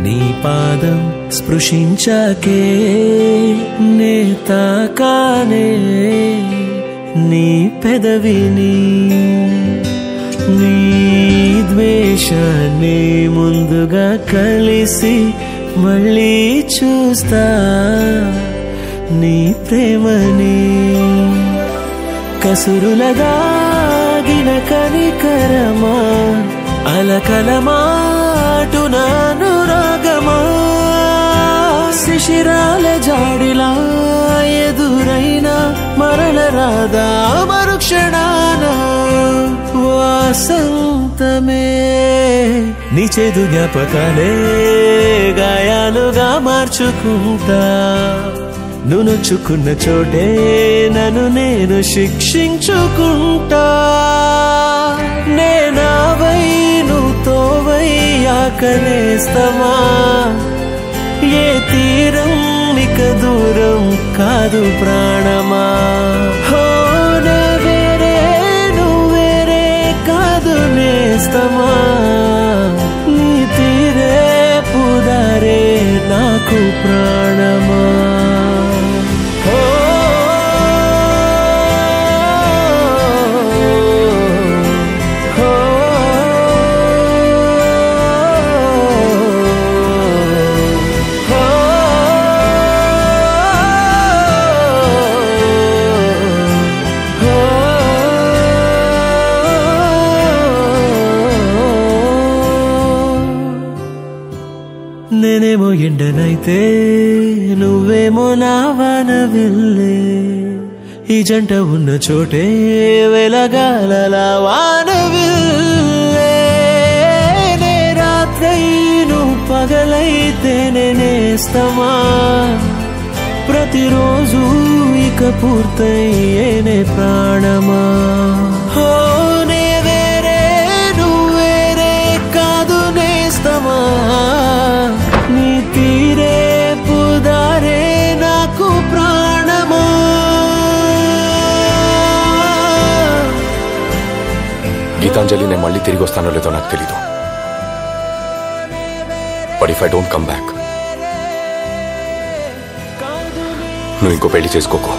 నీ పాదం స్పృశించాకే నే తాకానే నీ పెదవిని నీ ద్వేషాన్ని ముందుగా కలిసి మళ్ళీ చూస్తా నీ ప్రేమని కసురుల దాగిన కనికరమా అలకలమాటున అనురాగమా శిశిరాల జాడిలా ఎదురైనా మరల రాదా మరుక్షణాన వాసంతమే నీ చేదు జ్ఞాపకాలే గాయాలుగా మార్చుకుంటా నువ్వు నొచ్చుకున్న చోటే నన్ను నేను శిక్షించుకుంటా నేనావై నువ్వు తోవై ఆకలేస్తమా ఏ తీరం ఇక దూరం కాదు ప్రాణమా హో నే వేరే నువ్వేరే కాదు నేస్తమా నీ తీరే పుదారే నాకు ప్రాణమా నేనేమో ఎండనైతే నువ్వేమో నా వానవిల్లే ఈ జంట ఉన్న చోటే వెలగాలలా వానవిల్లే నే రాత్రై నువ్వు పగలైతే నేనేస్తమా ప్రతిరోజు ఇక పూర్తయ్యేనే ప్రాణమా హో నే వేరే నువ్వేరే కాదు నేస్తమా నీ తీరే పుదారే నాకు ప్రాణమా గీతాంజలి నేను మళ్ళీ తిరిగి వస్తానో లేదో నాకు తెలీదు but if I don't come back నువ్వు ఇంకో పెళ్లి చేసుకోకు